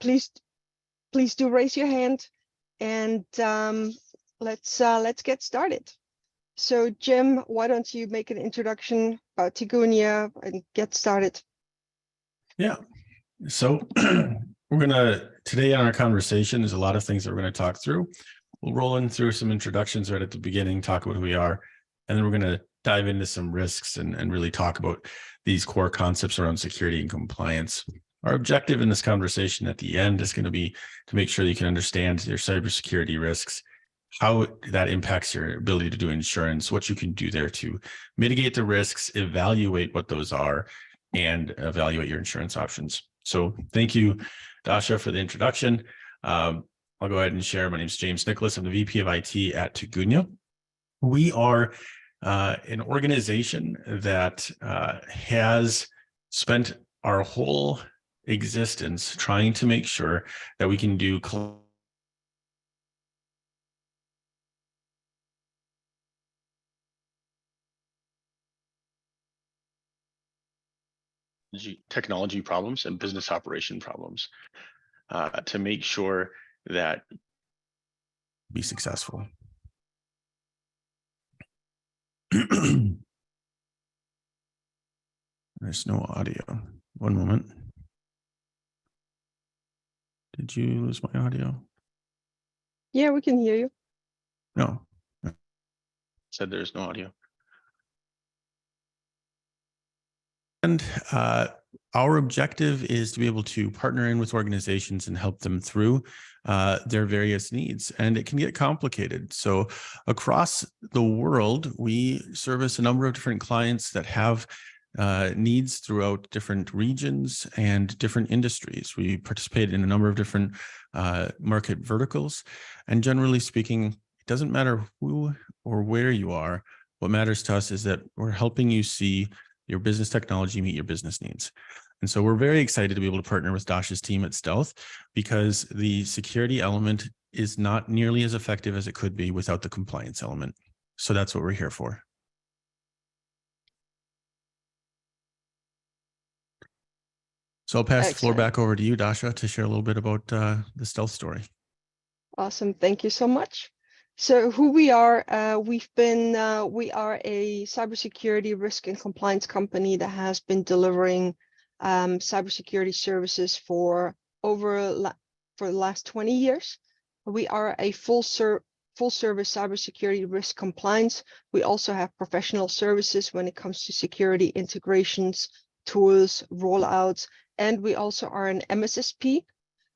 please do raise your hand, and let's get started. So Jim, why don't you make an introduction about Tigunia and get started? Yeah. So today in our conversation, there's a lot of things that we're going to talk through. We'll roll in through some introductions right at the beginning, talk about who we are, and then we're going to dive into some risks and really talk about these core concepts around security and compliance. Our objective in this conversation at the end is going to be to make sure you can understand your cybersecurity risks, how that impacts your ability to do insurance, what you can do there to mitigate the risks, evaluate what those are, and evaluate your insurance options. So thank you, Dasha, for the introduction. I'll go ahead and share. My name is James Nicholas. I'm the VP of IT at Tigunia. We are an organization that has spent our whole existence trying to make sure that we can do technology problems and business operation problems to make sure that be successful. There's no audio. One moment. Did you lose my audio? Yeah, we can hear you. No. Said there's no audio. And our objective is to be able to partner in with organizations and help them through their various needs. And it can get complicated. So across the world, we service a number of different clients that have needs throughout different regions and different industries. We participate in a number of different market verticals. And generally speaking, it doesn't matter who or where you are. What matters to us is that we're helping you see your business technology meet your business needs. And so we're very excited to be able to partner with Dasha's team at Stealth, because the security element is not nearly as effective as it could be without the compliance element. So that's what we're here for. So I'll pass the floor back over to you, Dasha, to share a little bit about the Stealth story. Awesome. Thank you so much. So who we are, we are a cybersecurity risk and compliance company that has been delivering cybersecurity services for the last 20 years. We are a full service cybersecurity risk compliance. We also have professional services when it comes to security integrations, tools, rollouts, and we also are an MSSP.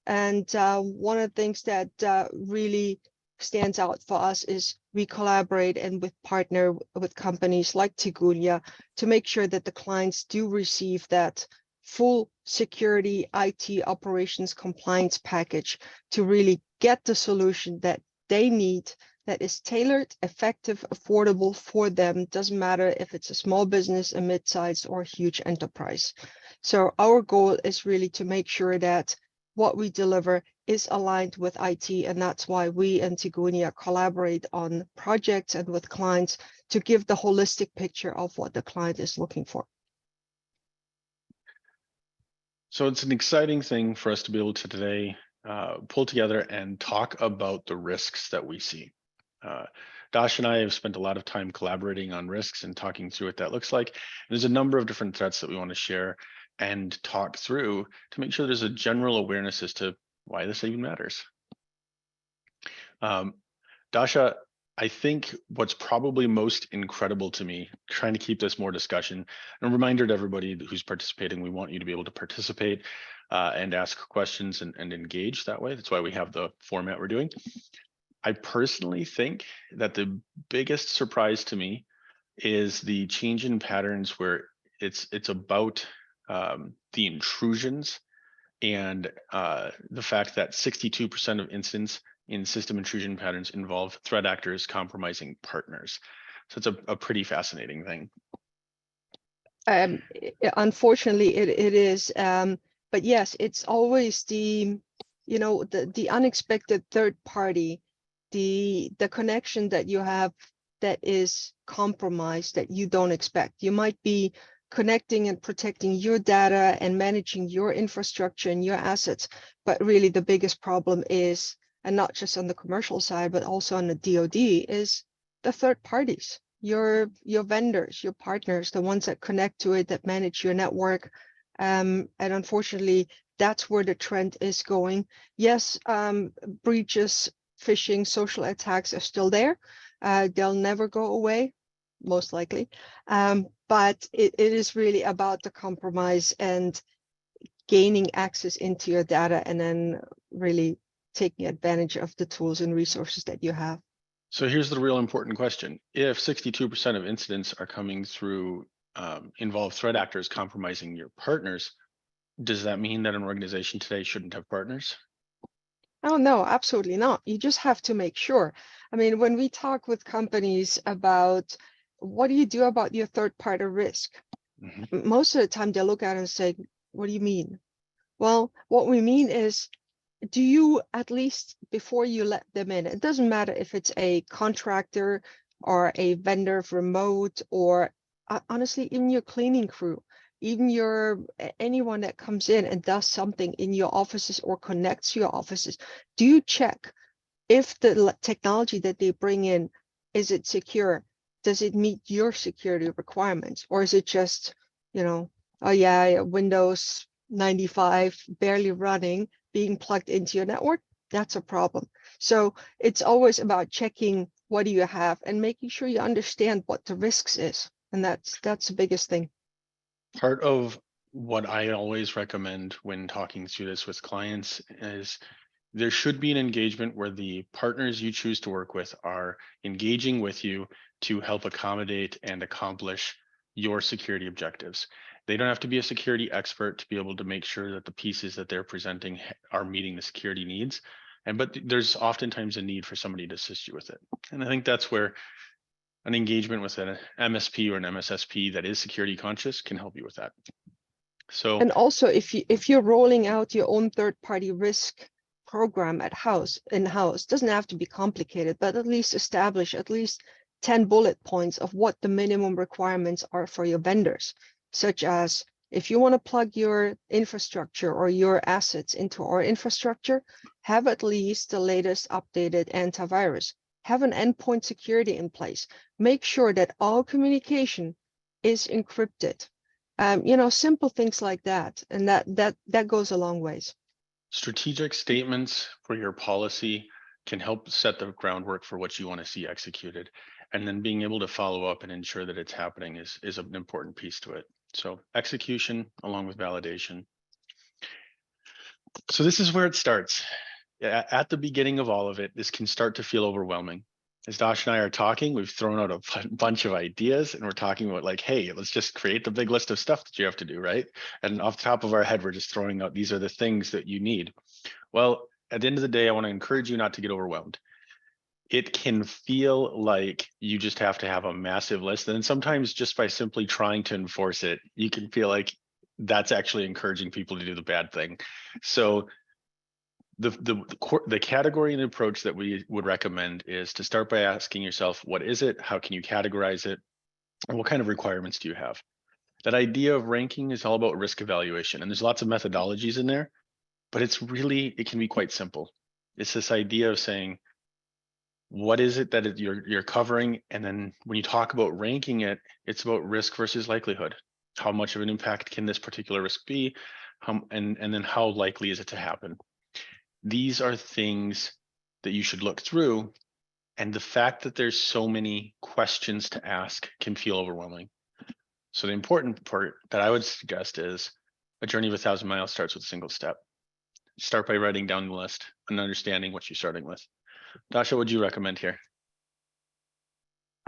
And one of the things that really stands out for us is we collaborate and partner with companies like Tigunia to make sure that the clients do receive that full security IT operations compliance package to really get the solution that they need, that is tailored, effective, affordable for them. Doesn't matter if it's a small business, a mid-size, or a huge enterprise. So our goal is really to make sure that what we deliver is aligned with IT, and that's why we and Tigunia collaborate on projects and with clients to give the holistic picture of what the client is looking for. So it's an exciting thing for us to be able to today pull together and talk about the risks that we see. Dasha and I have spent a lot of time collaborating on risks and talking through what that looks like. There's a number of different threats that we want to share and talk through to make sure there's a general awareness as to why this even matters. Dasha, I think what's probably most incredible to me, trying to keep this more discussion, and a reminder to everybody who's participating, we want you to be able to participate and ask questions and engage that way. That's why we have the format we're doing. I personally think that the biggest surprise to me is the change in patterns where it's about the intrusions and the fact that 62% of incidents in system intrusion patterns involve threat actors compromising partners. So it's a pretty fascinating thing. Unfortunately, it is. But yes, it's always the unexpected third party, the connection that you have that is compromised that you don't expect. You might be connecting and protecting your data and managing your infrastructure and your assets. But really the biggest problem is, and not just on the commercial side, but also on the DoD, is the third parties, your vendors, your partners, the ones that connect to it, that manage your network. And unfortunately, that's where the trend is going. Yes, breaches, phishing, social attacks are still there. They'll never go away, most likely. But it is really about the compromise and gaining access into your data, and then really taking advantage of the tools and resources that you have. So here's the real important question. If 62% of incidents are coming through involve threat actors compromising your partners, does that mean that an organization today shouldn't have partners? Oh, no, absolutely not. You just have to make sure. I mean, when we talk with companies about what do you do about your third party risk, most of the time they look at it and say, what do you mean? Well, what we mean is, do you, at least before you let them in, it doesn't matter if it's a contractor or a vendor remote, or honestly, even your cleaning crew, even anyone that comes in and does something in your offices or connects to your offices, do you check if the technology that they bring in, is it secure? Does it meet your security requirements? Or is it just, oh yeah, Windows 95 barely running, being plugged into your network? That's a problem. So it's always about checking what do you have and making sure you understand what the risks is. And that's the biggest thing. Part of what I always recommend when talking through this with clients is there should be an engagement where the partners you choose to work with are engaging with you to help accommodate and accomplish your security objectives. They don't have to be a security expert to be able to make sure that the pieces that they're presenting are meeting the security needs. But there's oftentimes a need for somebody to assist you with it. And I think that's where an engagement with an MSP or an MSSP that is security conscious can help you with that. So, and also if you're rolling out your own third-party risk program in-house, doesn't have to be complicated, but at least establish at least 10 bullet points of what the minimum requirements are for your vendors, such as, if you want to plug your infrastructure or your assets into our infrastructure, have at least the latest updated antivirus, have an endpoint security in place, make sure that all communication is encrypted. Simple things like that. And that goes a long ways. strategic statements for your policy can help set the groundwork for what you want to see executed. And then being able to follow up and ensure that it's happening is an important piece to it. So execution along with validation. So this is where it starts. At the beginning of all of it, this can start to feel overwhelming. As Dasha and I are talking, we've thrown out a bunch of ideas, and we're talking about like, hey, let's just create the big list of stuff that you have to do, right? And off the top of our head, we're just throwing out, these are the things that you need. Well, at the end of the day, I want to encourage you not to get overwhelmed. It can feel like you just have to have a massive list. And sometimes just by simply trying to enforce it, you can feel like that's actually encouraging people to do the bad thing. So the category and approach that we would recommend is to start by asking yourself, what is it? How can you categorize it? And what kind of requirements do you have? That idea of ranking is all about risk evaluation. And there's lots of methodologies in there, but it can be quite simple. It's this idea of saying, what is it that you're covering? And then when you talk about ranking it, it's about risk versus likelihood. How much of an impact can this particular risk be? And then how likely is it to happen? These are things that you should look through. And the fact that there's so many questions to ask can feel overwhelming. So the important part that I would suggest is a journey of 1,000 miles starts with a single step. Start by writing down the list and understanding what you're starting with. Dasha, what would you recommend here?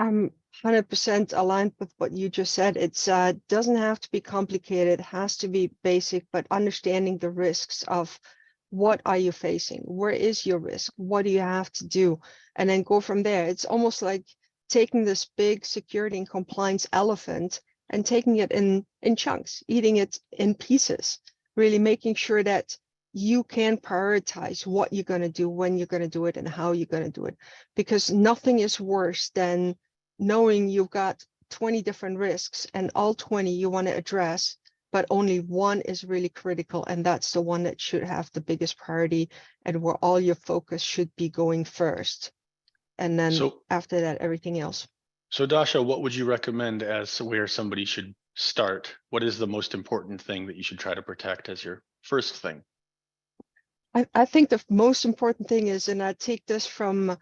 I'm 100% aligned with what you just said. It's doesn't have to be complicated, it has to be basic, but understanding the risks of what are you facing? Where is your risk? What do you have to do? And then go from there. It's almost like taking this big security and compliance elephant and taking it in chunks, eating it in pieces, really making sure that you can prioritize what you're going to do, when you're going to do it, and how you're going to do it. Because nothing is worse than knowing you've got 20 different risks, and all 20 you want to address, but only one is really critical, and that's the one that should have the biggest priority and where all your focus should be going first. And then after that, everything else. So Dasha, what would you recommend as where somebody should start? What is the most important thing that you should try to protect as your first thing? I think the most important thing is, and I take this from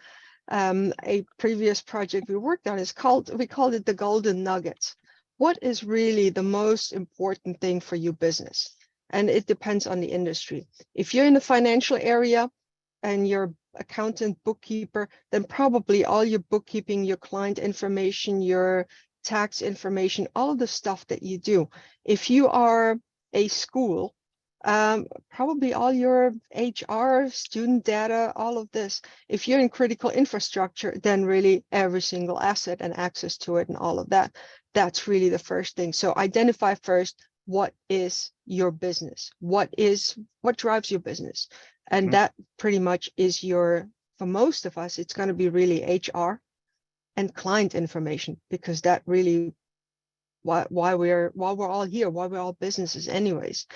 a previous project we worked on, we called it the golden nuggets. What is really the most important thing for your business? And it depends on the industry. If you're in the financial area and you're accountant, bookkeeper, then probably all your bookkeeping, your client information, your tax information, all of the stuff that you do. If you are a school, probably all your HR, student data, all of this. If you're in critical infrastructure, then really every single asset and access to it and all of that. That's really the first thing. So identify first, what is your business? What drives your business? And that pretty much is for most of us, it's going to be really HR and client information, because that really why we're all here, why we're all businesses anyways.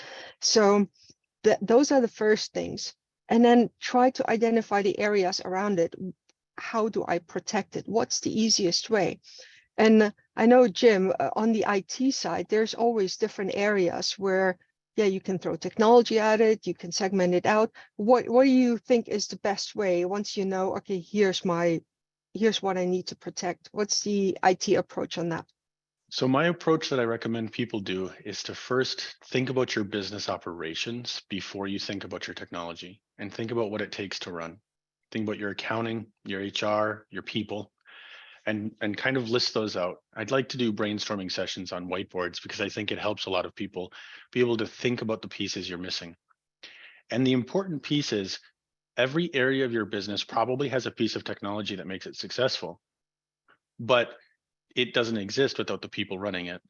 So those are the first things. And then try to identify the areas around it. How do I protect it? What's the easiest way? And I know, Jim, on the IT side, there's always different areas where, yeah, you can throw technology at it, you can segment it out. What do you think is the best way once you know, okay, here's what I need to protect? What's the IT approach on that? So my approach that I recommend people do is to first think about your business operations before you think about your technology, and think about what it takes to run. Think about your accounting, your HR, your people, and kind of list those out. I'd like to do brainstorming sessions on whiteboards because I think it helps a lot of people be able to think about the pieces you're missing. And the important piece is every area of your business probably has a piece of technology that makes it successful, but it doesn't exist without the people running it.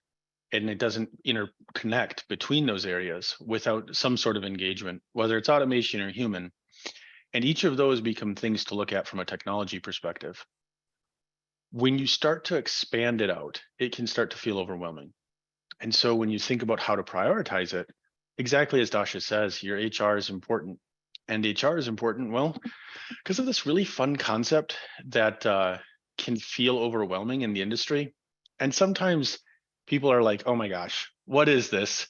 And it doesn't interconnect between those areas without some sort of engagement, whether it's automation or human. And each of those become things to look at from a technology perspective. When you start to expand it out, it can start to feel overwhelming. And so when you think about how to prioritize it, exactly as Dasha says, your HR is important. And HR is important, well, because of this really fun concept that can feel overwhelming in the industry. And sometimes people are like, oh my gosh, what is this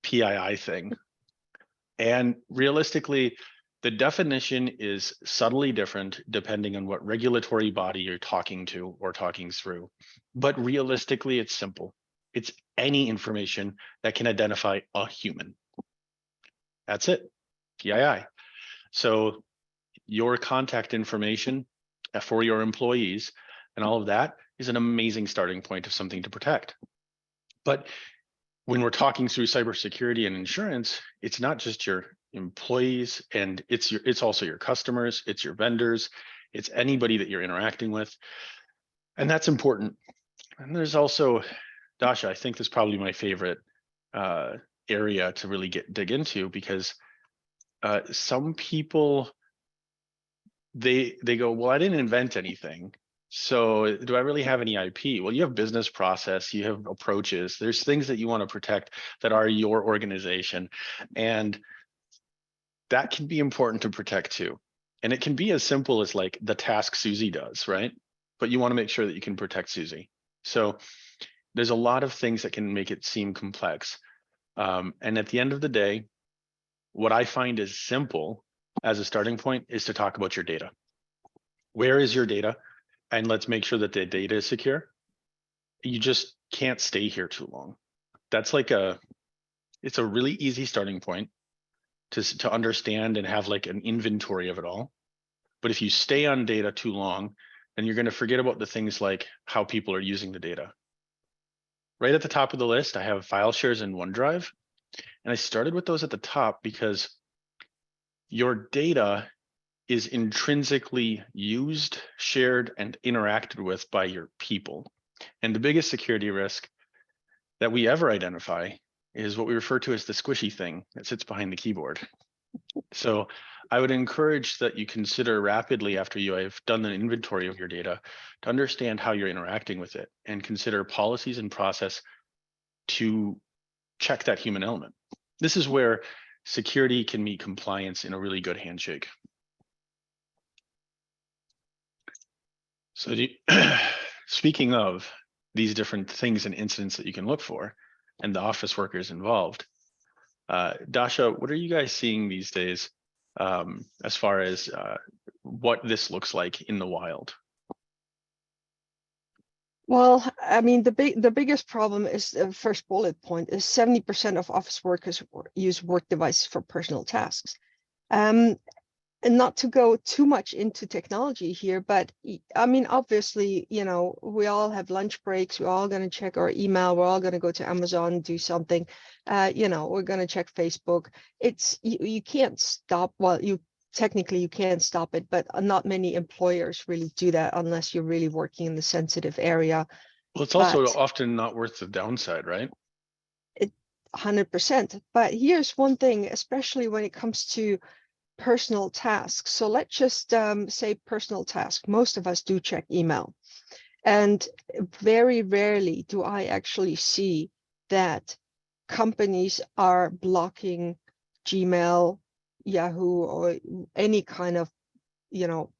PII thing? And realistically, the definition is subtly different depending on what regulatory body you're talking to or talking through. But realistically, it's simple. It's any information that can identify a human. That's it, PII. So your contact information for your employees and all of that is an amazing starting point of something to protect. But when we're talking through cybersecurity and insurance, it's not just your employees, and it's also your customers, it's your vendors, it's anybody that you're interacting with. And that's important. And there's also, Dasha, I think this is probably my favorite area to really dig into, because some people, they go, well, I didn't invent anything, so do I really have any IP? Well, you have business process, you have approaches, there's things that you want to protect that are your organization, and that can be important to protect too. And it can be as simple as like the task Susie does, right? But you want to make sure that you can protect Susie. So there's a lot of things that can make it seem complex. And at the end of the day, what I find is simple as a starting point is to talk about your data. Where is your data? And let's make sure that the data is secure. You just can't stay here too long. That's like it's a really easy starting point to understand and have like an inventory of it all. But if you stay on data too long, then you're going to forget about the things like how people are using the data. Right at the top of the list, I have file shares in OneDrive. And I started with those at the top because your data is intrinsically used, shared, and interacted with by your people. And the biggest security risk that we ever identify is what we refer to as the squishy thing that sits behind the keyboard. So I would encourage that you consider rapidly after you have done an inventory of your data to understand how you're interacting with it and consider policies and process to check that human element. This is where security can meet compliance in a really good handshake. So speaking of these different things and incidents that you can look for and the office workers involved, Dasha, what are you guys seeing these days as far as what this looks like in the wild? Well, I mean, the biggest problem is the first bullet point is 70% of office workers use work devices for personal tasks. And not to go too much into technology here, but I mean, obviously, you know, we all have lunch breaks. We're all going to check our email. We're all going to go to Amazon and do something. You know, we're going to check Facebook. It's you can't stop. Well, technically you can stop it, but not many employers really do that unless you're really working in the sensitive area. Well, it's also often not worth the downside, right? 100%. But here's one thing, especially when it comes to personal tasks. So let's just say personal task. Most of us do check email. And very rarely do I actually see that companies are blocking Gmail, Yahoo, or any kind of, you know,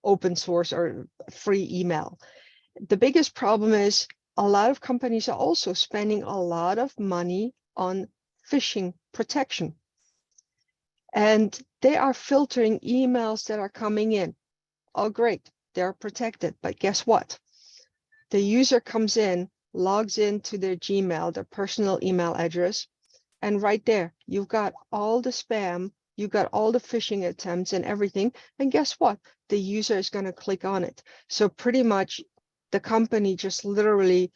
open source or free email. The biggest problem is a lot of companies are also spending a lot of money on phishing protection. And they are filtering emails that are coming in. Oh, great, they're protected. But guess what? The user comes in, logs into their Gmail, their personal email address, and right there, you've got all the spam, you've got all the phishing attempts and everything. And guess what? The user is going to click on it. So pretty much the company just literally,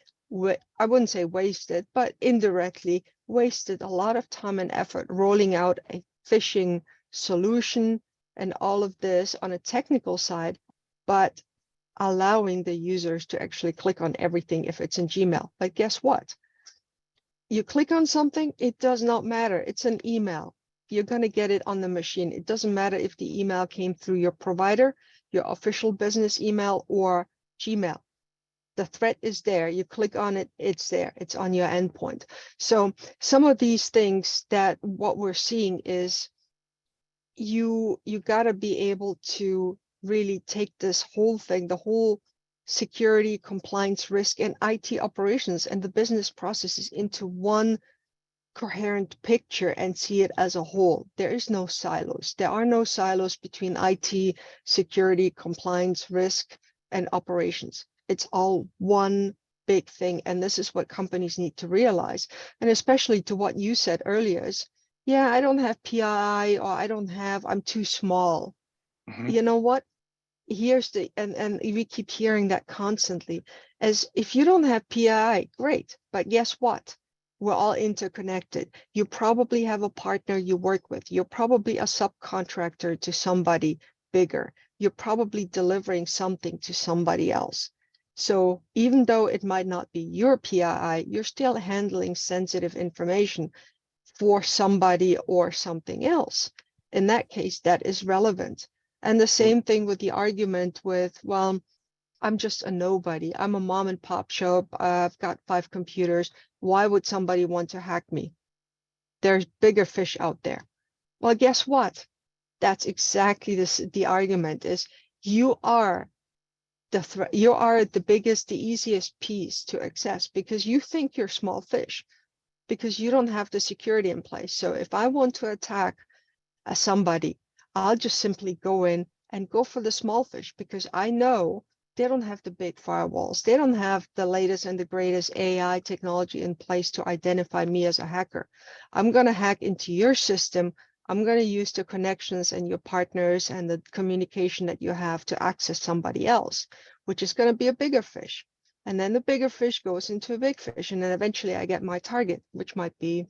I wouldn't say wasted, but indirectly wasted a lot of time and effort rolling out a phishing solution and all of this on a technical side, but allowing the users to actually click on everything if it's in Gmail. But guess what? You click on something, it does not matter. It's an email. You're going to get it on the machine. It doesn't matter if the email came through your provider, your official business email, or Gmail. The threat is there. You click on it, it's there. It's on your endpoint. So some of these things that what we're seeing is you got to be able to really take this whole thing, the whole security, compliance, risk, and IT operations and the business processes into one coherent picture and see it as a whole. There is no silos. There are no silos between IT, security, compliance, risk, and operations. It's all one big thing. And this is what companies need to realize. And especially to what you said earlier is, yeah, I don't have PII, or I'm too small. Mm-hmm. You know what? Here's the, and we keep hearing that constantly, as if you don't have PII, great. But guess what? We're all interconnected. You probably have a partner you work with. You're probably a subcontractor to somebody bigger. You're probably delivering something to somebody else. So even though it might not be your PII, you're still handling sensitive information for somebody or something else. In that case, that is relevant. And the same thing with the argument with, well, I'm just a nobody. I'm a mom and pop shop. I've got 5 computers. Why would somebody want to hack me? There's bigger fish out there. Well, guess what? That's exactly the argument is you are the threat. You are the biggest, the easiest piece to access because you think you're small fish because you don't have the security in place. So if I want to attack somebody, I'll just simply go in and go for the small fish because I know they don't have the big firewalls. They don't have the latest and the greatest AI technology in place to identify me as a hacker. I'm going to hack into your system. I'm going to use the connections and your partners and the communication that you have to access somebody else, which is going to be a bigger fish. And then the bigger fish goes into a big fish. And then eventually I get my target, which might be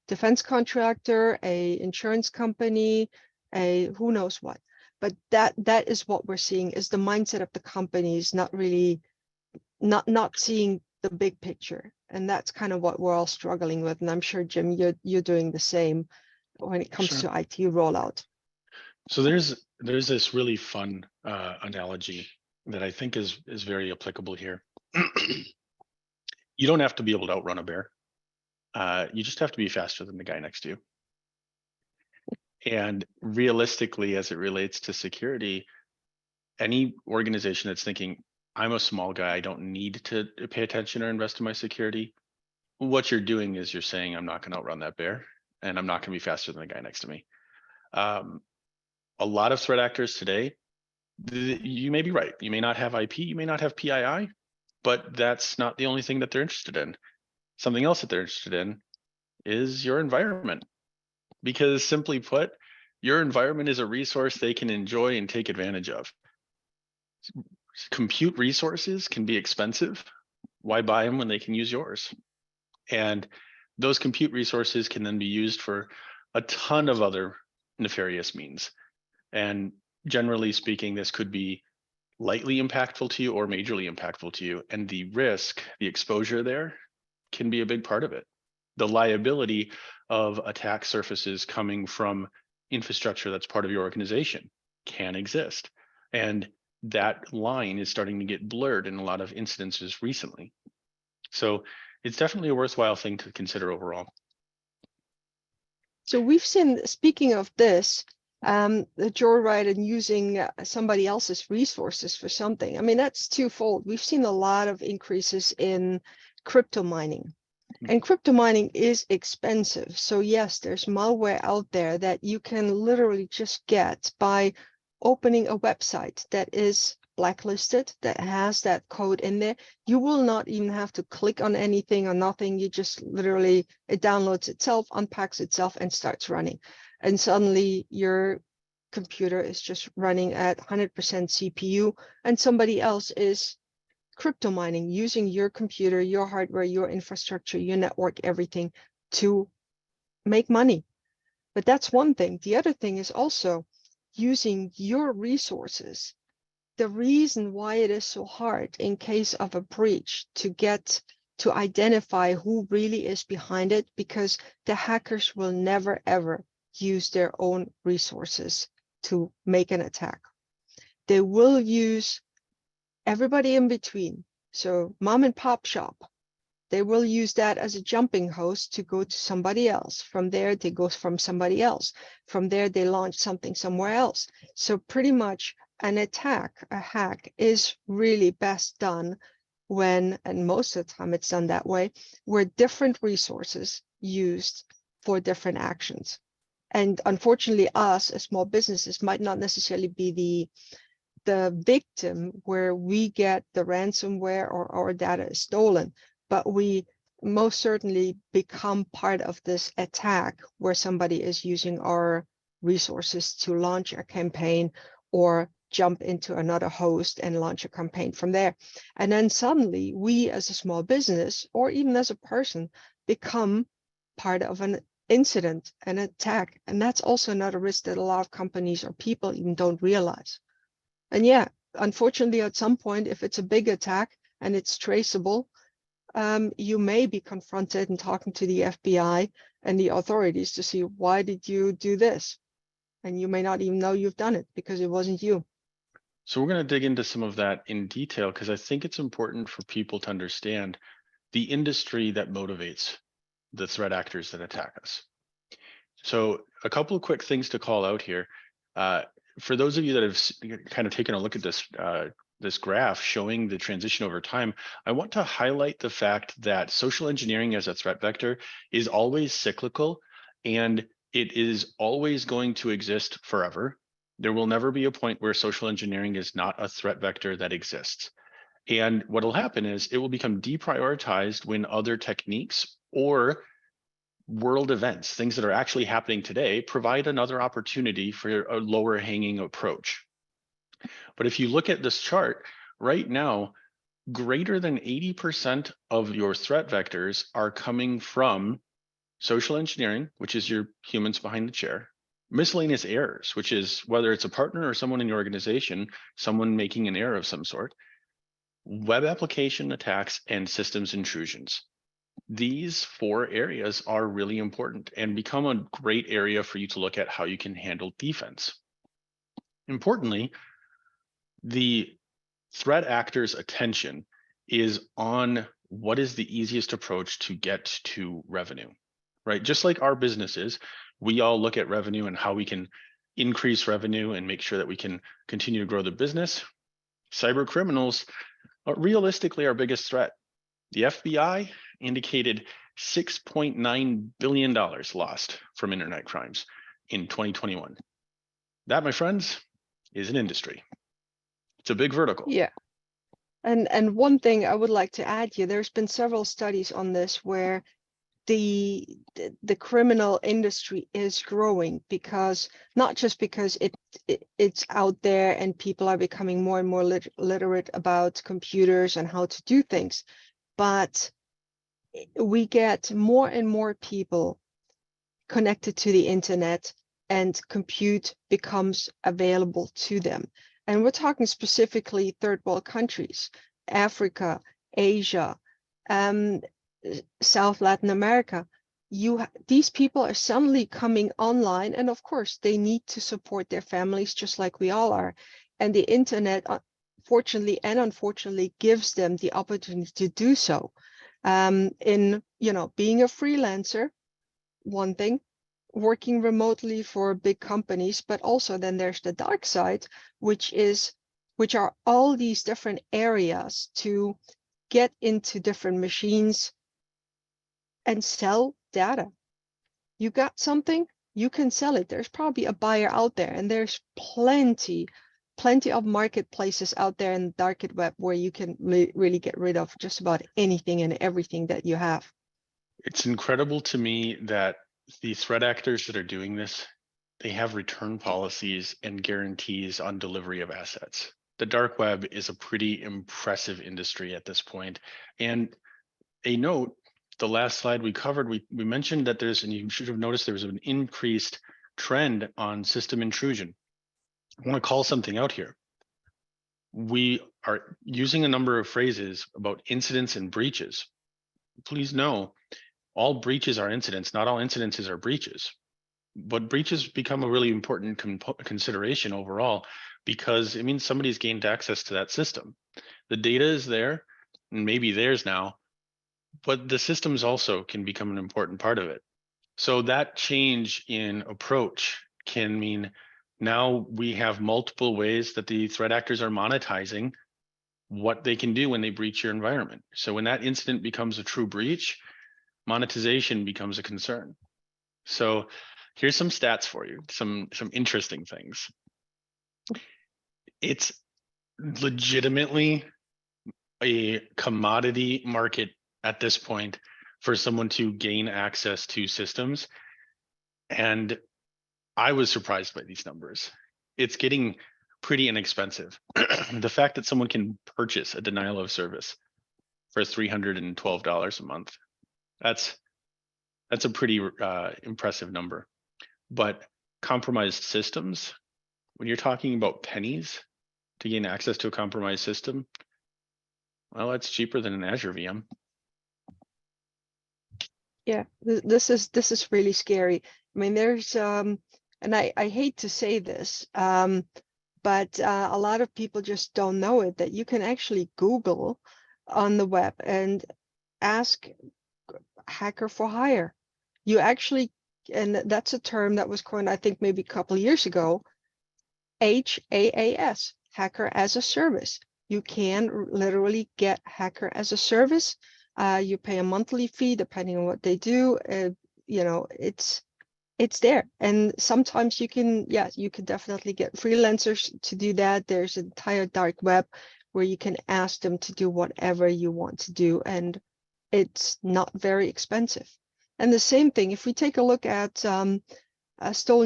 defense contractor, a insurance company, a who knows what. But that is what we're seeing is the mindset of the companies not really not seeing the big picture. And that's kind of what we're all struggling with. And I'm sure, Jim, you're doing the same when it comes Sure. to IT rollout. So there's this really fun analogy that I think is very applicable here. You don't have to be able to outrun a bear. You just have to be faster than the guy next to you. And realistically, as it relates to security, any organization that's thinking, I'm a small guy, I don't need to pay attention or invest in my security, what you're doing is you're saying, I'm not going to outrun that bear, and I'm not going to be faster than the guy next to me. A lot of threat actors today, you may be right. You may not have IP, you may not have PII, but that's not the only thing that they're interested in. Something else that they're interested in is your environment. Because simply put, your environment is a resource they can enjoy and take advantage of. Compute resources can be expensive. Why buy them when they can use yours? And those compute resources can then be used for a ton of other nefarious means. And generally speaking, this could be lightly impactful to you or majorly impactful to you. And the risk, the exposure there can be a big part of it. The liability of attack surfaces coming from infrastructure that's part of your organization can exist. And that line is starting to get blurred in a lot of incidences recently. So it's definitely a worthwhile thing to consider overall. So we've seen, speaking of this, the joyride and using somebody else's resources for something. I mean, that's twofold. We've seen a lot of increases in crypto mining. And crypto mining is expensive. So yes, there's malware out there that you can literally just get by opening a website that is blacklisted, that has that code in there. You will not even have to click on anything or nothing. You just literally, it downloads itself, unpacks itself, and starts running. And suddenly your computer is just running at 100% CPU, and somebody else is crypto mining, using your computer, your hardware, your infrastructure, your network, everything to make money. But that's one thing. The other thing is also using your resources. The reason why it is so hard in case of a breach to get to identify who really is behind it, because the hackers will never ever use their own resources to make an attack. They will use everybody in between. So mom and pop shop, they will use that as a jumping host to go to somebody else. From there, they go from somebody else. From there, they launch something somewhere else. So pretty much an attack, a hack, is really best done when, and most of the time it's done that way, where different resources used for different actions. And unfortunately, us as small businesses might not necessarily be the victim where we get the ransomware or our data is stolen, but we most certainly become part of this attack where somebody is using our resources to launch a campaign or jump into another host and launch a campaign from there. And then suddenly we as a small business or even as a person become part of an incident, an attack. And that's also another risk that a lot of companies or people even don't realize. And yeah, unfortunately, at some point, if it's a big attack and it's traceable, you may be confronted and talking to the FBI and the authorities to see, why did you do this? And you may not even know you've done it because it wasn't you. So we're going to dig into some of that in detail because I think it's important for people to understand the industry that motivates the threat actors that attack us. So a couple of quick things to call out here. For those of you that have kind of taken a look at this graph showing the transition over time, I want to highlight the fact that social engineering as a threat vector is always cyclical, and it is always going to exist forever. There will never be a point where social engineering is not a threat vector that exists. And what will happen is it will become deprioritized when other techniques or world events, things that are actually happening today, provide another opportunity for a lower hanging approach. But if you look at this chart right now, greater than 80% of your threat vectors are coming from social engineering, which is your humans behind the chair, miscellaneous errors, which is whether it's a partner or someone in your organization, someone making an error of some sort, web application attacks, and systems intrusions. These 4 areas are really important and become a great area for you to look at how you can handle defense. Importantly, the threat actor's attention is on what is the easiest approach to get to revenue, right? Just like our businesses, we all look at revenue and how we can increase revenue and make sure that we can continue to grow the business. Cyber criminals are realistically our biggest threat. The FBI indicated $6.9 billion lost from internet crimes in 2021. That, my friends, is an industry. It's a big vertical. Yeah. And one thing I would like to add here, there's been several studies on this where the criminal industry is growing, because not just because it's out there and people are becoming more and more literate about computers and how to do things, but we get more and more people connected to the internet and compute becomes available to them. And we're talking specifically third world countries, Africa, Asia, South Latin America. These people are suddenly coming online, and of course they need to support their families just like we all are. And the internet, fortunately and unfortunately, gives them the opportunity to do so. In being a freelancer, one thing, working remotely for big companies, but also then there's the dark side, which are all these different areas to get into different machines and sell data. You got something, you can sell it. There's probably a buyer out there, and there's plenty of marketplaces out there in the dark web where you can really get rid of just about anything and everything that you have. It's incredible to me that the threat actors that are doing this, they have return policies and guarantees on delivery of assets. The dark web is a pretty impressive industry at this point. And a note, the last slide we covered, we mentioned that and you should have noticed there was an increased trend on system intrusion. I want to call something out here. We are using a number of phrases about incidents and breaches. Please know, all breaches are incidents, not all incidences are breaches. But breaches become a really important consideration overall, because it means somebody's gained access to that system. The data is there, and maybe theirs now, but the systems also can become an important part of it. So that change in approach can mean now we have multiple ways that the threat actors are monetizing what they can do when they breach your environment. So when that incident becomes a true breach, monetization becomes a concern. So here's some stats for you, some interesting things. It's legitimately a commodity market at this point for someone to gain access to systems. And I was surprised by these numbers. It's getting pretty inexpensive. The fact that someone can purchase a denial of service for $312 a month, that's a pretty impressive number. But compromised systems, when you're talking about pennies to gain access to a compromised system, well, it's cheaper than an Azure VM. Yeah, this is really scary. I mean, there's and I hate to say this, but a lot of people just don't know it, that you can actually Google on the web and ask hacker for hire. You actually, and that's a term that was coined, I think, maybe a couple of years ago, HAAS, hacker as a service. You can literally get hacker as a service. You pay a monthly fee depending on what they do. It's there. And sometimes you can definitely get freelancers to do that. There's an entire dark web where you can ask them to do whatever you want to do, and it's not very expensive. And the same thing, if we take a look at stolen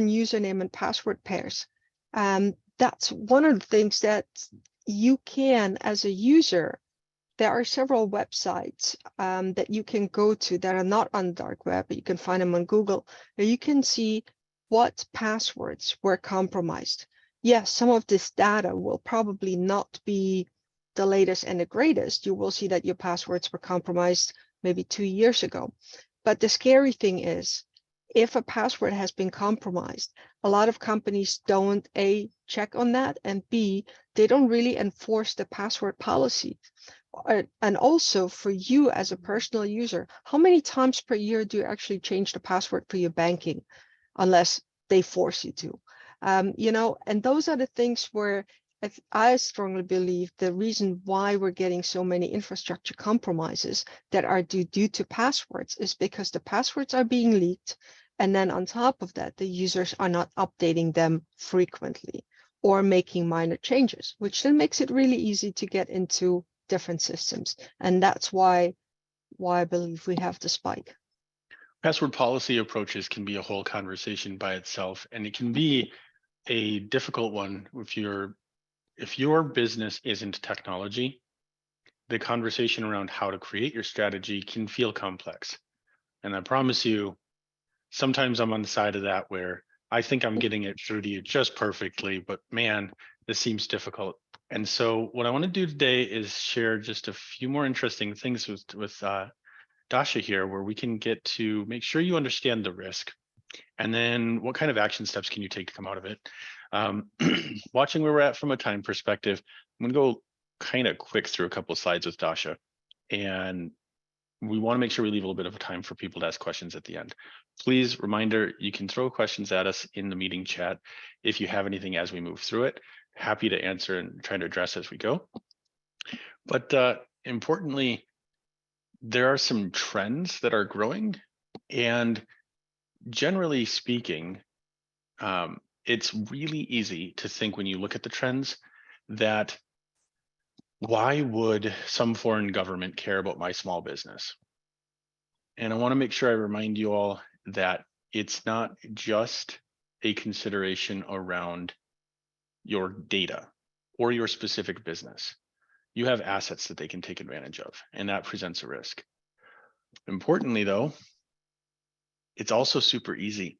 username and password pairs, that's one of the things that you can, as a user, there are several websites that you can go to that are not on the dark web, but you can find them on Google, where you can see what passwords were compromised. Yes, some of this data will probably not be the latest and the greatest. You will see that your passwords were compromised maybe 2 years ago. But the scary thing is, if a password has been compromised, a lot of companies don't A, check on that, and B, they don't really enforce the password policy. And also for you as a personal user, how many times per year do you actually change the password for your banking unless they force you to? And those are the things where I strongly believe the reason why we're getting so many infrastructure compromises that are due to passwords is because the passwords are being leaked. And then on top of that, the users are not updating them frequently or making minor changes, which then makes it really easy to get into different systems. And that's why I believe we have the spike. Password policy approaches can be a whole conversation by itself, and it can be a difficult one if your business isn't technology. The conversation around how to create your strategy can feel complex. And I promise you, sometimes I'm on the side of that where I think I'm getting it through to you just perfectly, but man, this seems difficult. And so what I want to do today is share just a few more interesting things with Dasha here, where we can get to make sure you understand the risk. And then what kind of action steps can you take to come out of it? Watching where we're at from a time perspective, I'm going to go kind of quick through a couple of slides with Dasha. And we want to make sure we leave a little bit of time for people to ask questions at the end. Please, reminder, you can throw questions at us in the meeting chat if you have anything as we move through it. Happy to answer and try to address as we go. But importantly, there are some trends that are growing, and generally speaking, it's really easy to think when you look at the trends that why would some foreign government care about my small business? And I want to make sure I remind you all that it's not just a consideration around your data or your specific business. You have assets that they can take advantage of, and that presents a risk. Importantly, though, it's also super easy.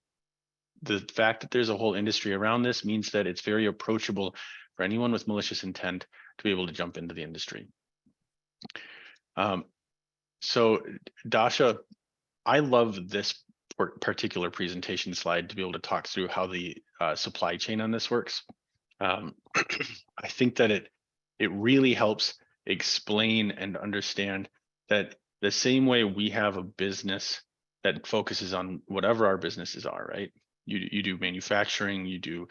The fact that there's a whole industry around this means that it's very approachable for anyone with malicious intent to be able to jump into the industry. So Dasha, I love this particular presentation slide to be able to talk through how the supply chain on this works. I think that it really helps explain and understand that the same way we have a business that focuses on whatever our businesses are, right? You do manufacturing, you do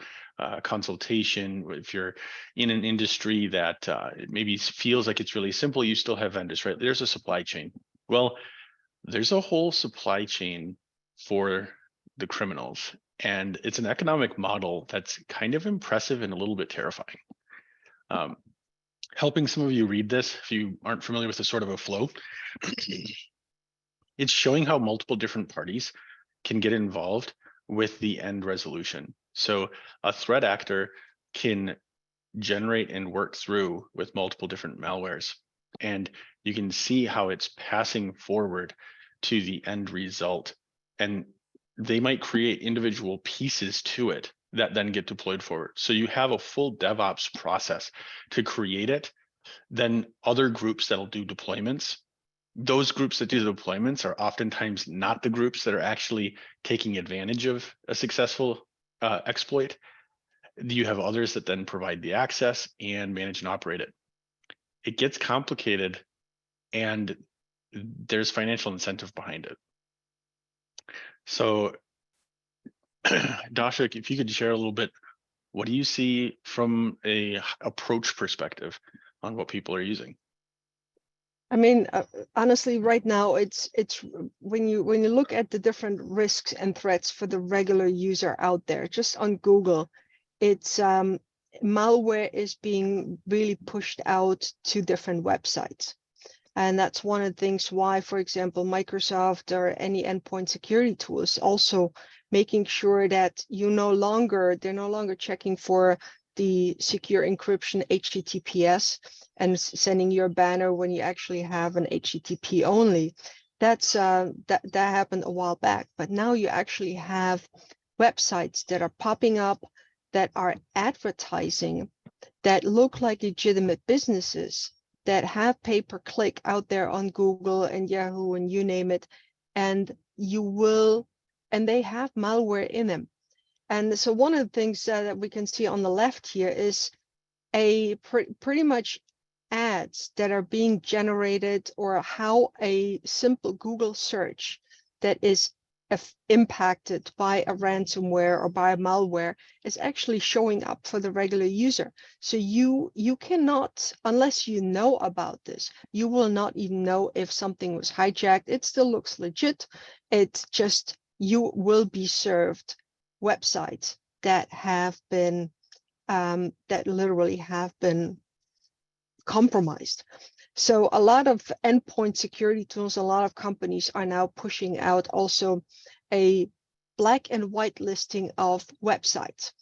consultation. If you're in an industry that it maybe feels like it's really simple, you still have vendors, right? There's a supply chain. Well, there's a whole supply chain for the criminals, and it's an economic model that's kind of impressive and a little bit terrifying. Helping some of you read this, if you aren't familiar with the sort of a flow, it's showing how multiple different parties can get involved with the end resolution. So a threat actor can generate and work through with multiple different malwares, and you can see how it's passing forward to the end result. And they might create individual pieces to it that then get deployed forward. So you have a full DevOps process to create it. Then other groups that'll do deployments. Those groups that do the deployments are oftentimes not the groups that are actually taking advantage of a successful exploit. You have others that then provide the access and manage and operate it. It gets complicated, and there's financial incentive behind it. So Dasha, if you could share a little bit, what do you see from a approach perspective on what people are using? I mean, honestly, right now, it's when you look at the different risks and threats for the regular user out there, just on Google, it's malware is being really pushed out to different websites. And that's one of the things why, for example, Microsoft or any endpoint security tool is also making sure that they're no longer checking for the secure encryption HTTPS and sending you a banner when you actually have an HTTP only. That's that happened a while back, but now you actually have websites that are popping up that are advertising that look like legitimate businesses that have pay-per-click out there on Google and Yahoo and you name it, and you will and they have malware in them. And so one of the things that we can see on the left here is pretty much ads that are being generated, or how a simple Google search that is impacted by a ransomware or by a malware is actually showing up for the regular user. So you cannot, unless you know about this, you will not even know if something was hijacked. It still looks legit. It's just, you will be served websites that have been that literally have been compromised. So a lot of endpoint security tools, a lot of companies are now pushing out also a black and white listing of websites.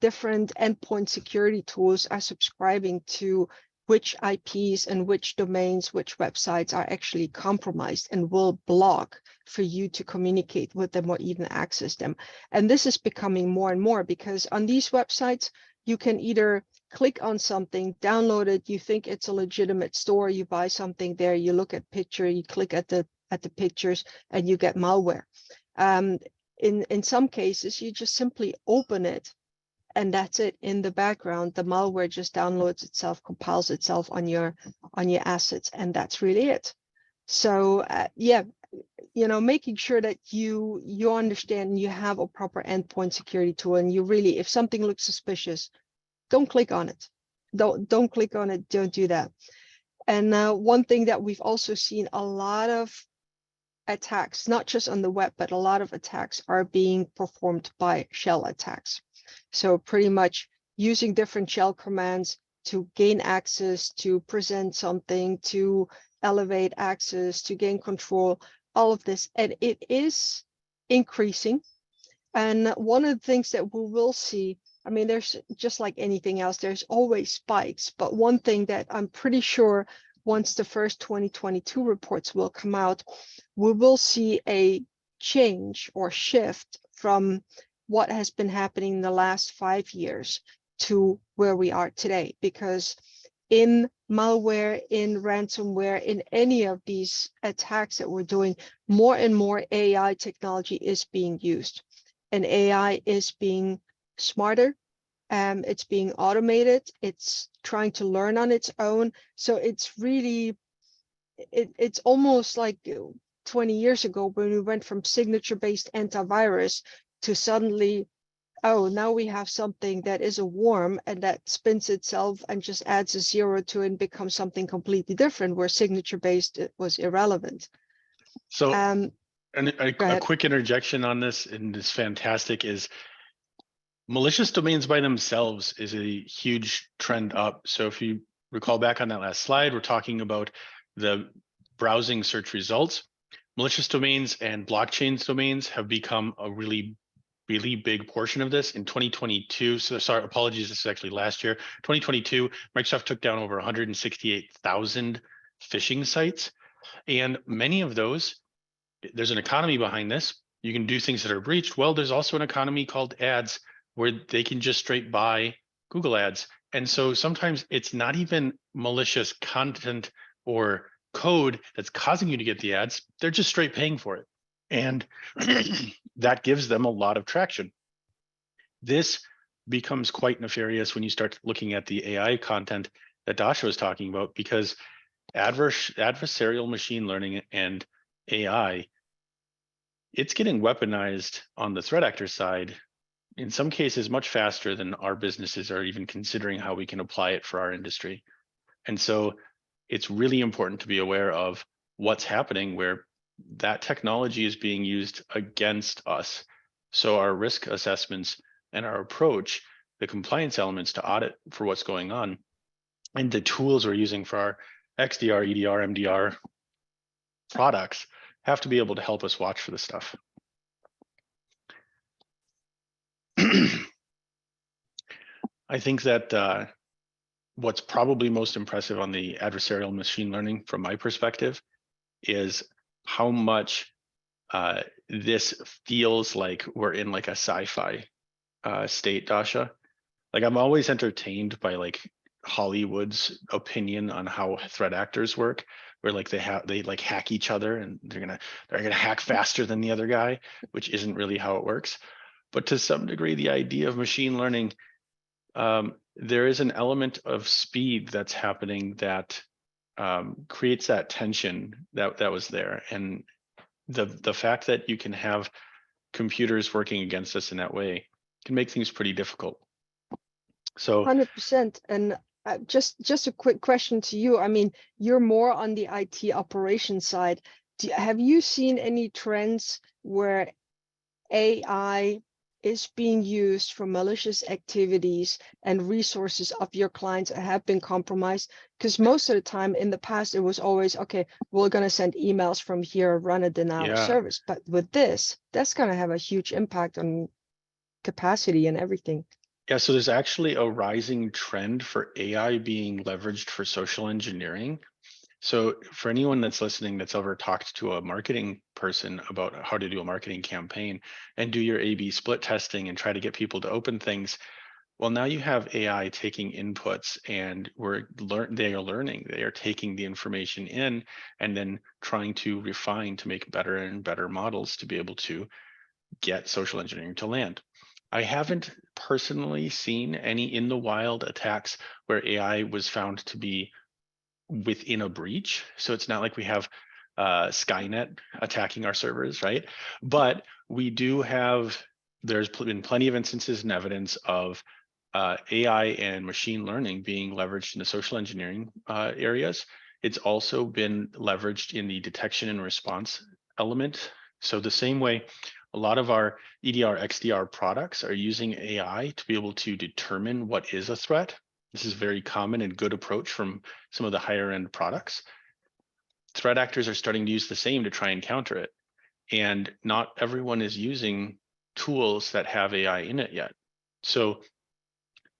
Different endpoint security tools are subscribing to which IPs and which domains, which websites are actually compromised, and will block for you to communicate with them or even access them. And this is becoming more and more, because on these websites, you can either click on something, download it, you think it's a legitimate store, you buy something there, you look at picture, you click at the pictures, and you get malware. In some cases, you just simply open it, and that's it. In the background, the malware just downloads itself, compiles itself on your assets, and that's really it. So yeah, making sure that you understand you have a proper endpoint security tool, and you really, if something looks suspicious, don't click on it. Don't click on it. Don't do that. And one thing that we've also seen, a lot of attacks, not just on the web, but a lot of attacks are being performed by shell attacks. So pretty much using different shell commands to gain access, to present something, to elevate access, to gain control, all of this. And it is increasing. And one of the things that we will see, I mean, there's just like anything else, there's always spikes. But one thing that I'm pretty sure, once the first 2022 reports will come out, we will see a change or shift from what has been happening in the last 5 years to where we are today. Because in malware, in ransomware, in any of these attacks that we're doing, more and more AI technology is being used. And AI is being smarter, it's being automated, it's trying to learn on its own. So it's really, it's almost like 20 years ago when we went from signature-based antivirus to suddenly, oh, now we have something that is a worm and that spins itself and just adds a 0 to it and becomes something completely different, where signature-based was irrelevant. So and a quick interjection on this, and it's fantastic, is malicious domains by themselves is a huge trend up. So if you recall back on that last slide, we're talking about the browsing search results. Malicious domains and blockchain domains have become a really big portion of this in 2022. So sorry, apologies, this is actually last year. 2022, Microsoft took down over 168,000 phishing sites. And many of those, there's an economy behind this. You can do things that are breached. Well, there's also an economy called ads, where they can just straight buy Google ads. And so sometimes it's not even malicious content or code that's causing you to get the ads. They're just straight paying for it. And that gives them a lot of traction. This becomes quite nefarious when you start looking at the AI content that Dasha was talking about, because adversarial machine learning and AI, it's getting weaponized on the threat actor side, in some cases much faster than our businesses are even considering how we can apply it for our industry. And so it's really important to be aware of what's happening where that technology is being used against us. So our risk assessments and our approach, the compliance elements to audit for what's going on, and the tools we're using for our XDR, EDR, MDR products have to be able to help us watch for this stuff. I think that what's probably most impressive on the adversarial machine learning from my perspective is how much this feels like we're in like a sci-fi state, Dasha. Like, I'm always entertained by like Hollywood's opinion on how threat actors work, where like they like hack each other and they're gonna hack faster than the other guy, which isn't really how it works. But to some degree, the idea of machine learning, there is an element of speed that's happening that creates that tension that was there. And the fact that you can have computers working against us in that way can make things pretty difficult. So 100%. And just a quick question to you. I mean, you're more on the IT operations side. Have you seen any trends where AI is being used for malicious activities and resources of your clients have been compromised? Because most of the time in the past, it was always, okay, we're going to send emails from here, run a denial of service. But with this, that's going to have a huge impact on capacity and everything. Yeah, so there's actually a rising trend for AI being leveraged for social engineering. So for anyone that's listening that's ever talked to a marketing person about how to do a marketing campaign and do your A/B split testing and try to get people to open things, well, now you have AI taking inputs and they are learning. They are taking the information in and then trying to refine to make better and better models to be able to get social engineering to land. I haven't personally seen any in the wild attacks where AI was found to be within a breach. So it's not like we have Skynet attacking our servers, right? But we do have, there's been plenty of instances and evidence of AI and machine learning being leveraged in the social engineering areas. It's also been leveraged in the detection and response element. So the same way a lot of our EDR, XDR products are using AI to be able to determine what is a threat. This is very common and good approach from some of the higher end products. Threat actors are starting to use the same to try and counter it. And not everyone is using tools that have AI in it yet. So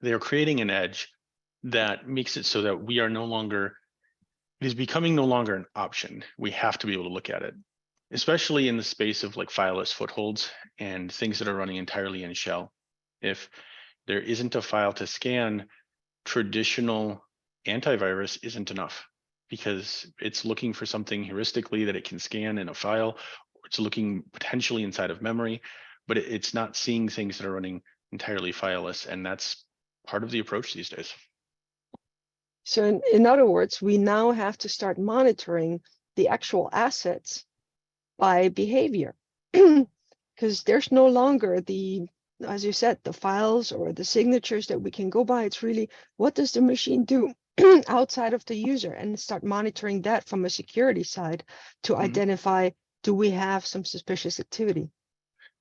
they're creating an edge that makes it so that we are no longer, it is becoming no longer an option. We have to be able to look at it, especially in the space of like fileless footholds and things that are running entirely in shell. If there isn't a file to scan, traditional antivirus isn't enough because it's looking for something heuristically that it can scan in a file. It's looking potentially inside of memory, but it's not seeing things that are running entirely fileless. And that's part of the approach these days. So in other words, we now have to start monitoring the actual assets by behavior because there's no longer the, as you said, the files or the signatures that we can go by. It's really, what does the machine do outside of the user, and start monitoring that from a security side to identify, do we have some suspicious activity?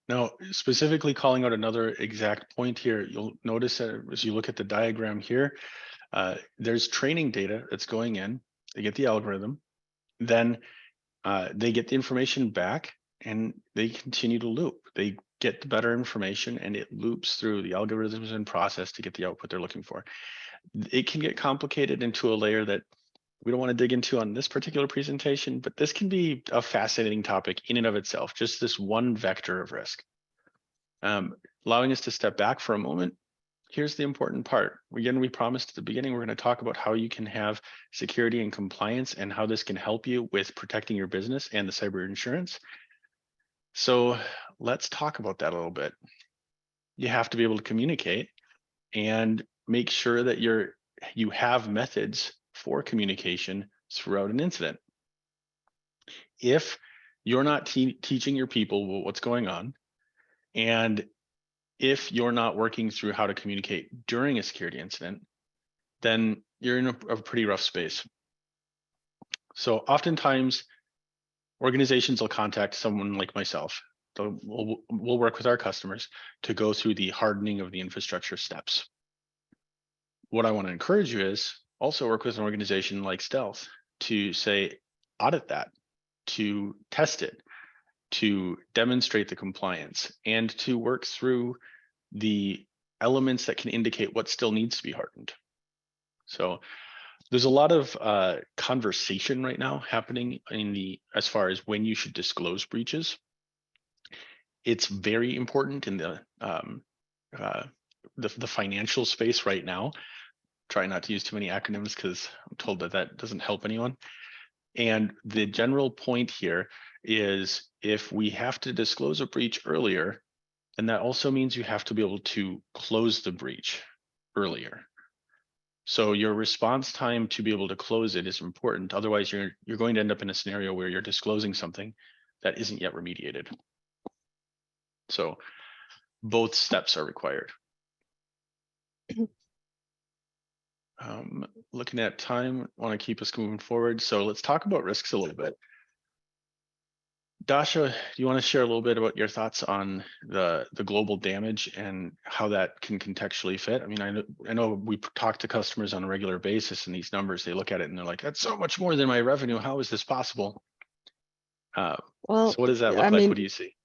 Now, specifically calling out another exact point here, you'll notice that as you look at the diagram here, there's training data that's going in. They get the algorithm, then they get the information back and they continue to loop. They get the better information and it loops through the algorithms and process to get the output they're looking for. It can get complicated into a layer that we don't want to dig into on this particular presentation, but this can be a fascinating topic in and of itself, just this one vector of risk. Allowing us to step back for a moment, here's the important part. Again, we promised at the beginning, we're going to talk about how you can have security and compliance and how this can help you with protecting your business and the cyber insurance. So let's talk about that a little bit. You have to be able to communicate and make sure that you have methods for communication throughout an incident. If you're not teaching your people what's going on, and if you're not working through how to communicate during a security incident, then you're in a pretty rough space. So oftentimes, organizations will contact someone like myself. We'll work with our customers to go through the hardening of the infrastructure steps. What I want to encourage you is also work with an organization like Stealth to say, audit that, to test it, to demonstrate the compliance, and to work through the elements that can indicate what still needs to be hardened. So there's a lot of conversation right now happening as far as when you should disclose breaches. It's very important in the financial space right now. Try not to use too many acronyms because I'm told that doesn't help anyone. And the general point here is if we have to disclose a breach earlier, then that also means you have to be able to close the breach earlier. So your response time to be able to close it is important. Otherwise, you're going to end up in a scenario where you're disclosing something that isn't yet remediated. So both steps are required. Looking at time, want to keep us moving forward. So let's talk about risks a little bit. Dasha, do you want to share a little bit about your thoughts on the global damage and how that can contextually fit? I mean, I know we talk to customers on a regular basis, and these numbers, they look at it and they're like, that's so much more than my revenue. How is this possible? Well, so what does that look I like? mean, What do you see?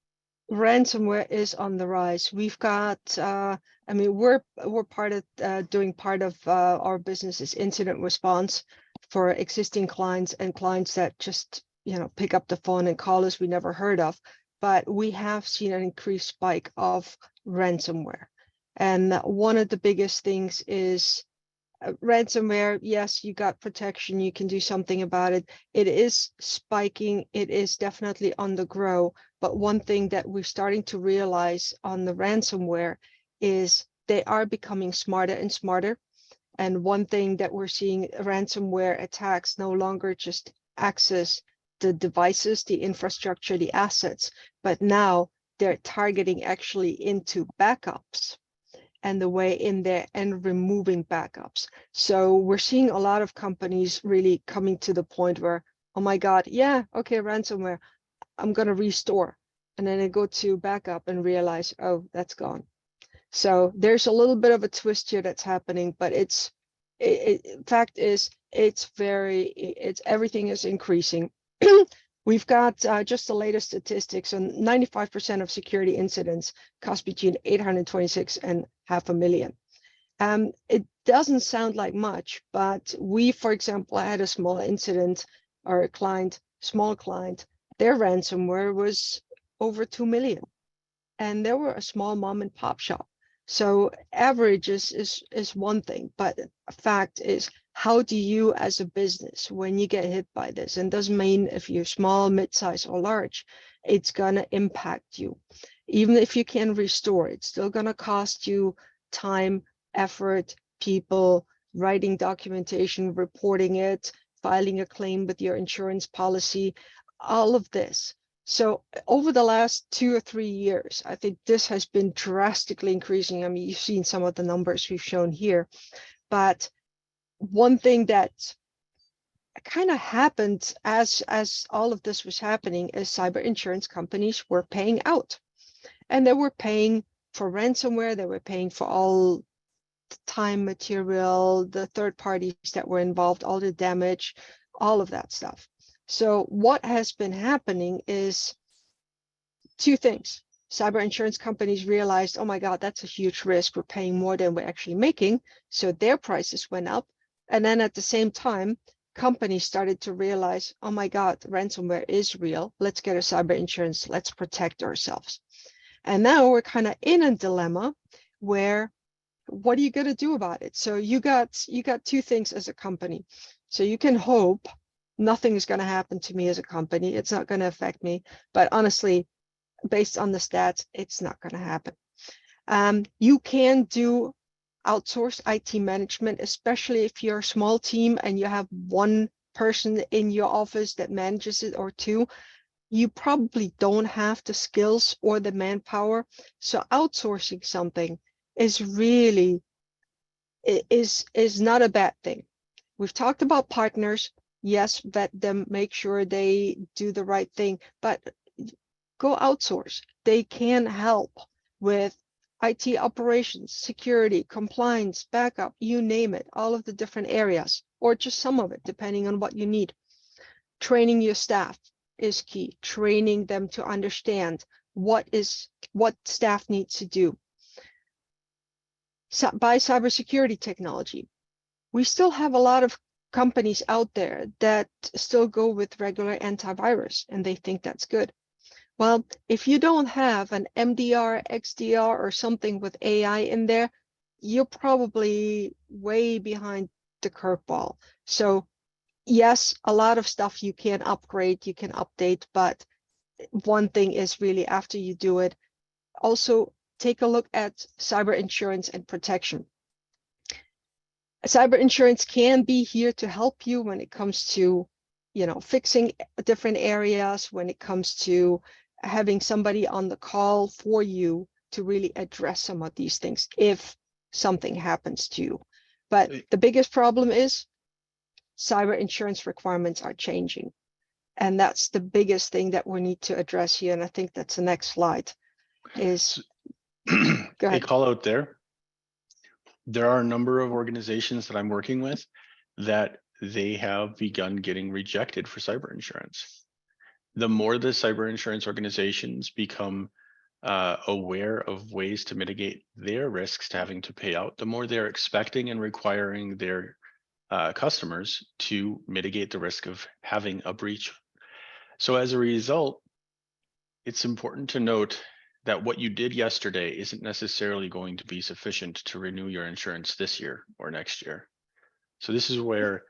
ransomware is on the rise. We've got, I mean, we're part of doing part of our business is incident response for existing clients and clients that just, you know, pick up the phone and call us we never heard of. But we have seen an increased spike of ransomware. And one of the biggest things is ransomware. Yes, you got protection, you can do something about it. It is spiking, it is definitely on the grow. But one thing that we're starting to realize on the ransomware is they are becoming smarter and smarter. And one thing that we're seeing, ransomware attacks no longer just access the devices, the infrastructure, the assets, but now they're targeting actually into backups and the way in there and removing backups. So we're seeing a lot of companies really coming to the point where, oh my God, yeah, okay, ransomware, I'm going to restore. And then I go to backup and realize, oh, that's gone. So there's a little bit of a twist here that's happening, but fact is, everything is increasing. We've got just the latest statistics, and 95% of security incidents cost between 826 and $500,000. It doesn't sound like much, but we, for example, had a small incident, or a small client, their ransomware was over 2 million, and they were a small mom and pop shop. So average is one thing, but fact is, how do you as a business, when you get hit by this, and doesn't mean if you're small, mid-size, or large, it's gonna impact you. Even if you can restore, it's still gonna cost you time, effort, people, writing documentation, reporting it, filing a claim with your insurance policy, all of this. So over the last 2 or 3 years, I think this has been drastically increasing. I mean, you've seen some of the numbers we've shown here, but one thing that kind of happened as all of this was happening is cyber insurance companies were paying out, and they were paying for ransomware. They were paying for all the time, material, the third parties that were involved, all the damage, all of that stuff. So what has been happening is two things. Cyber insurance companies realized, oh my God, that's a huge risk. We're paying more than we're actually making. So their prices went up. And then at the same time, companies started to realize, oh my God, ransomware is real. Let's get a cyber insurance. Let's protect ourselves. And now we're kind of in a dilemma where, what are you going to do about it? So you got two things as a company. So you can hope nothing is going to happen to me as a company. It's not going to affect me. But honestly, based on the stats, it's not going to happen. You can do outsource IT management, especially if you're a small team and you have one person in your office that manages it, or two. You probably don't have the skills or the manpower. So outsourcing something is really is not a bad thing. We've talked about partners. Yes, vet them, make sure they do the right thing, but go outsource. They can help with IT operations, security, compliance, backup, you name it, all of the different areas, or just some of it, depending on what you need. Training your staff is key. Training them to understand what staff needs to do. So, by cybersecurity technology, we still have a lot of companies out there that still go with regular antivirus, and they think that's good. Well, if you don't have an MDR, XDR, or something with AI in there, you're probably way behind the curveball. So yes, a lot of stuff you can upgrade, you can update, but one thing is really after you do it, also take a look at cyber insurance and protection. Cyber insurance can be here to help you when it comes to, fixing different areas, when it comes to having somebody on the call for you to really address some of these things if something happens to you. But the biggest problem is cyber insurance requirements are changing. And that's the biggest thing that we need to address here. And I think that's the next slide is, go A ahead. call out there. There are a number of organizations that I'm working with that they have begun getting rejected for cyber insurance. The more the cyber insurance organizations become aware of ways to mitigate their risks to having to pay out, the more they're expecting and requiring their customers to mitigate the risk of having a breach. So as a result, it's important to note that what you did yesterday isn't necessarily going to be sufficient to renew your insurance this year or next year. So this is where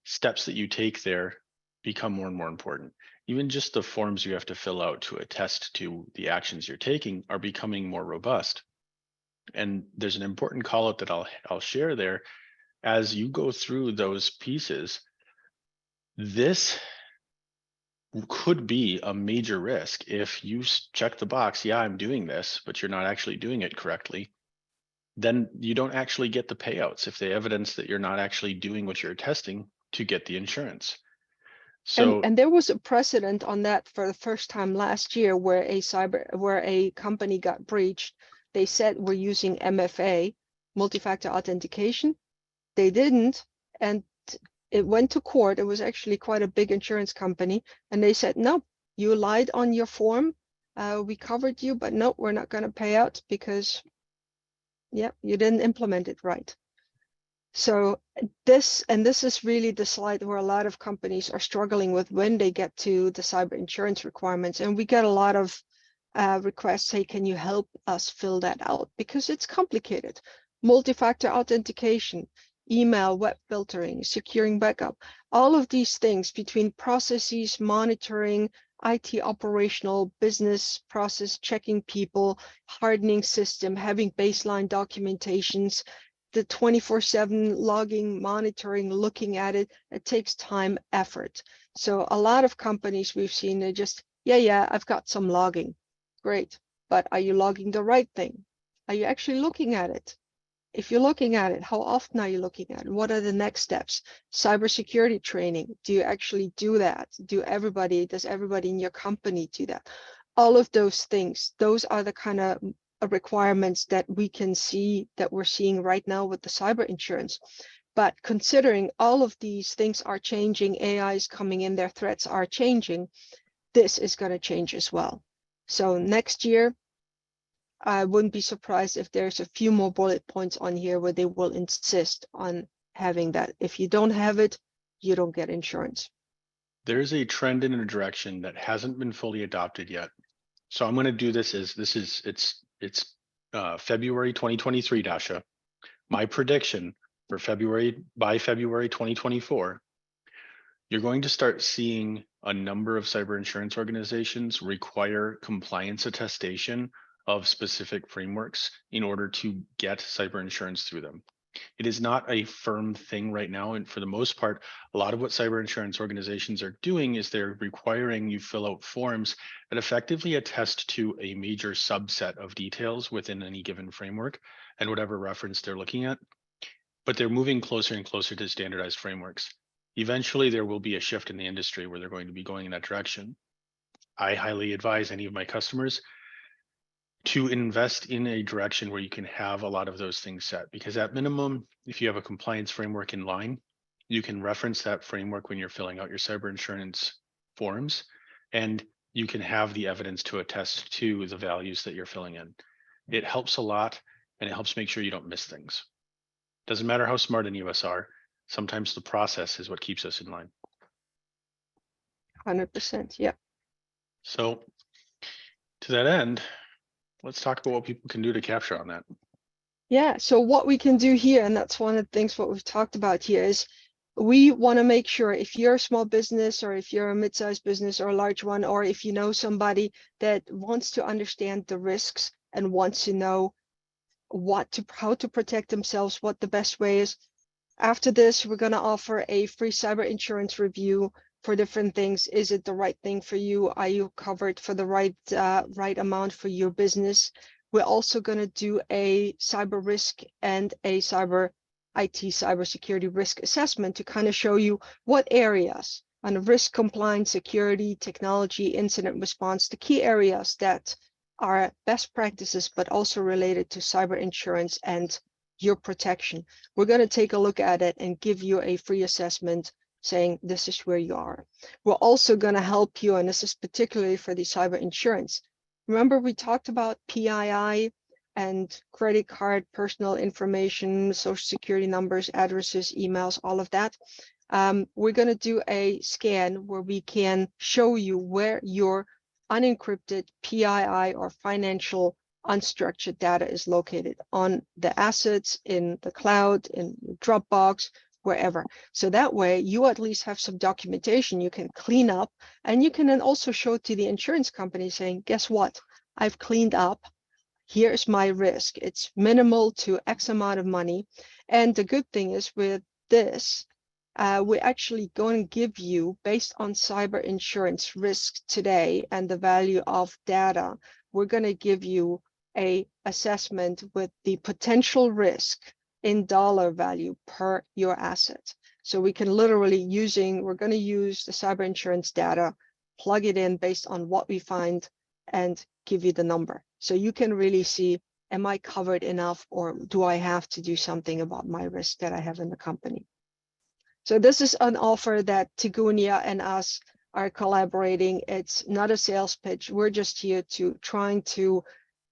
steps that you take there become more and more important. Even just the forms you have to fill out to attest to the actions you're taking are becoming more robust. And there's an important call out that I'll share there. As you go through those pieces, this could be a major risk if you check the box, yeah, I'm doing this, but you're not actually doing it correctly. Then you don't actually get the payouts if they evidence that you're not actually doing what you're testing to get the insurance. So and there was a precedent on that for the first time last year where a company got breached. They said we're using MFA, multi-factor authentication. They didn't, and it went to court. It was actually quite a big insurance company, and they said, no, you lied on your form. We covered you, but no, we're not going to pay out because, yeah, you didn't implement it right. So this is really the slide where a lot of companies are struggling with when they get to the cyber insurance requirements. And we get a lot of requests, hey, can you help us fill that out? Because it's complicated. Multi-factor authentication, email, web filtering, securing backup, all of these things between processes, monitoring, IT operational, business process, checking people, hardening system, having baseline documentations, the 24/7 logging, monitoring, looking at it, it takes time, effort. So a lot of companies we've seen, they just, yeah, I've got some logging. Great, but are you logging the right thing? Are you actually looking at it? If you're looking at it, how often are you looking at it? What are the next steps? Cybersecurity training, do you actually do that? Does everybody in your company do that? All of those things, those are the kind of requirements that we can see that we're seeing right now with the cyber insurance. But considering all of these things are changing, AI is coming in, their threats are changing, this is going to change as well. So next year, I wouldn't be surprised if there's a few more bullet points on here where they will insist on having that. If you don't have it, you don't get insurance. there's a trend in a direction that hasn't been fully adopted yet. So I'm going to do this as it's February 2023, Dasha. My prediction for by February 2024, you're going to start seeing a number of cyber insurance organizations require compliance attestation of specific frameworks in order to get cyber insurance through them. It is not a firm thing right now. And for the most part, a lot of what cyber insurance organizations are doing is they're requiring you fill out forms that effectively attest to a major subset of details within any given framework and whatever reference they're looking at. But they're moving closer and closer to standardized frameworks. Eventually, there will be a shift in the industry where they're going to be going in that direction. I highly advise any of my customers to invest in a direction where you can have a lot of those things set, because at minimum, if you have a compliance framework in line, you can reference that framework when you're filling out your cyber insurance forms, and you can have the evidence to attest to the values that you're filling in. It helps a lot, and it helps make sure you don't miss things. Doesn't matter how smart any of us are, sometimes the process is what keeps us in line. 100%, yeah. So to that end, let's talk about what people can do to capture on that. Yeah, so what we can do here, and that's one of the things what we've talked about here, is we want to make sure if you're a small business or if you're a mid-sized business or a large one, or if you know somebody that wants to understand the risks and wants to know how to protect themselves, what the best way is. After this, we're going to offer a free cyber insurance review for different things. Is it the right thing for you? Are you covered for the right amount for your business? We're also going to do a cyber risk and a cybersecurity risk assessment to kind of show you what areas on risk, compliance, security, technology, incident response, the key areas that are best practices, but also related to cyber insurance and your protection. We're going to take a look at it and give you a free assessment saying this is where you are. We're also going to help you, and this is particularly for the cyber insurance. Remember, we talked about PII and credit card, personal information, social security numbers, addresses, emails, all of that. We're going to do a scan where we can show you where your unencrypted PII or financial unstructured data is located on the assets, in the cloud, in Dropbox, wherever. So that way you at least have some documentation you can clean up, and you can then also show to the insurance company saying, guess what? I've cleaned up. Here's my risk. It's minimal to X amount of money. And the good thing is with this, we're actually going to give you, based on cyber insurance risk today and the value of data, we're going to give you a assessment with the potential risk in dollar value per your asset. So we can literally we're going to use the cyber insurance data, plug it in based on what we find, and give you the number. So you can really see, am I covered enough, or do I have to do something about my risk that I have in the company? So this is an offer that Tigunia and us are collaborating. It's not a sales pitch. We're just here to trying to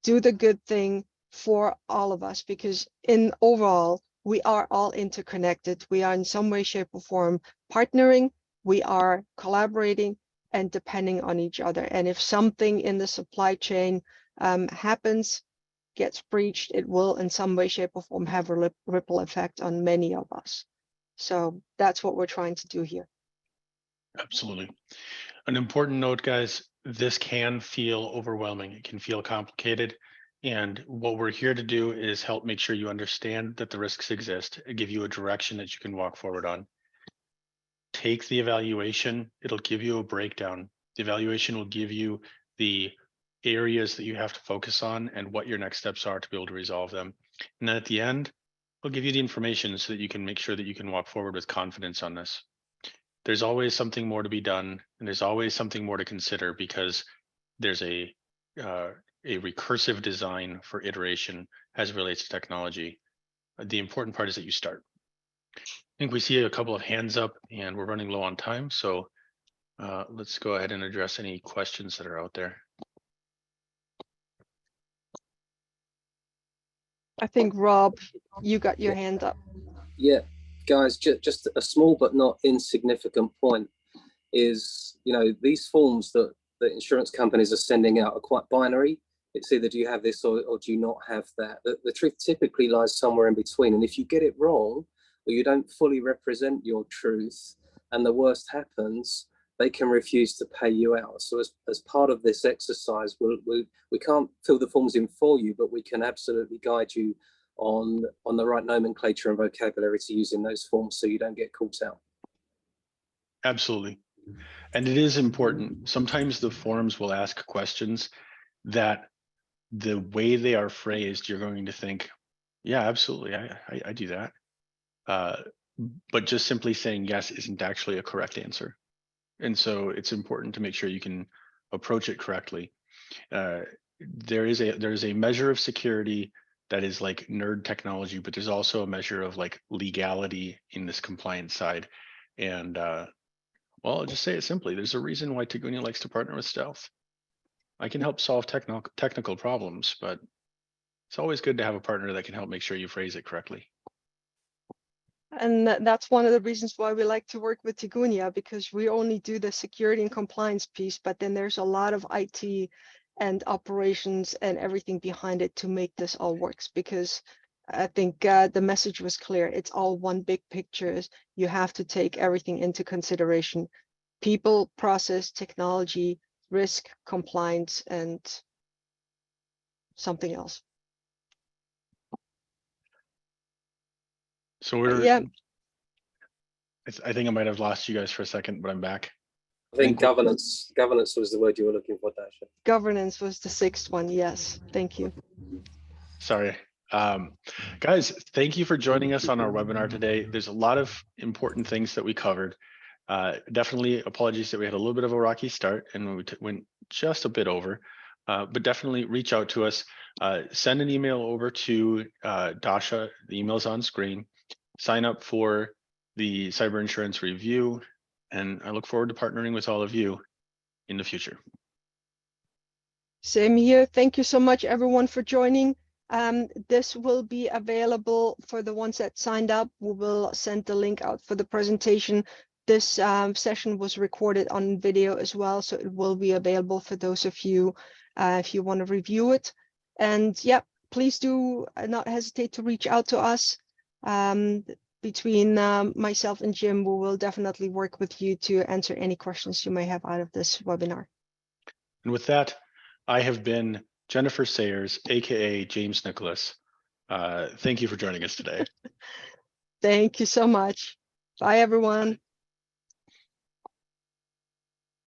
do the good thing for all of us, because in overall, we are all interconnected. We are in some way, shape, or form partnering. We are collaborating and depending on each other. And if something in the supply chain happens, gets breached, it will in some way, shape, or form have a ripple effect on many of us. So that's what we're trying to do here. Absolutely. An important note, guys, this can feel overwhelming. It can feel complicated. And what we're here to do is help make sure you understand that the risks exist, give you a direction that you can walk forward on. Take the evaluation. It'll give you a breakdown. The evaluation will give you the areas that you have to focus on and what your next steps are to be able to resolve them. And then at the end, we'll give you the information so that you can make sure that you can walk forward with confidence on this. There's always something more to be done, and there's always something more to consider, because there's a recursive design for iteration as it relates to technology. The important part is that you start. I think we see a couple of hands up, and we're running low on time, so let's go ahead and address any questions that are out there. I think, Rob, you got your hand up. Yeah, guys, just a small but not insignificant point is, these forms that insurance companies are sending out are quite binary. It's either do you have this or do you not have that. The truth typically lies somewhere in between. And if you get it wrong, or you don't fully represent your truth, and the worst happens, they can refuse to pay you out. So as part of this exercise, we can't fill the forms in for you, but we can absolutely guide you on the right nomenclature and vocabulary to use in those forms so you don't get caught out. Absolutely. And it is important. Sometimes the forms will ask questions that the way they are phrased, you're going to think, yeah, absolutely, I do that. But just simply saying yes isn't actually a correct answer. And so it's important to make sure you can approach it correctly. There is a measure of security that is like nerd technology, but there's also a measure of like legality in this compliance side. And well, I'll just say it simply. There's a reason why Tigunia likes to partner with Stealth. I can help solve technical problems, but it's always good to have a partner that can help make sure you phrase it correctly. And that's one of the reasons why we like to work with Tigunia, because we only do the security and compliance piece, but then there's a lot of IT and operations and everything behind it to make this all works. Because I think the message was clear. It's all one big picture. You have to take everything into consideration: people, process, technology, risk, compliance, and something else. So we're, Yeah, I think I might have lost you guys for a second, but I'm back. I think Thank- governance was the word you were looking for, Dasha. governance was the sixth one. Yes, thank you. Sorry. Guys, thank you for joining us on our webinar today. There's a lot of important things that we covered. Definitely apologies that we had a little bit of a rocky start and we went just a bit over, but definitely reach out to us. Send an email over to Dasha, the email's on screen. Sign up for the cyber insurance review, and I look forward to partnering with all of you in the future. Same here. Thank you so much, everyone, for joining. This will be available for the ones that signed up. We will send the link out for the presentation. This session was recorded on video as well, so it will be available for those of you if you want to review it. And yeah, please do not hesitate to reach out to us. Between myself and Jim, we will definitely work with you to answer any questions you may have out of this webinar. And with that, I have been Jennifer Sayers, aka James Nicholas. Thank you for joining us today. Thank you so much. Bye, everyone.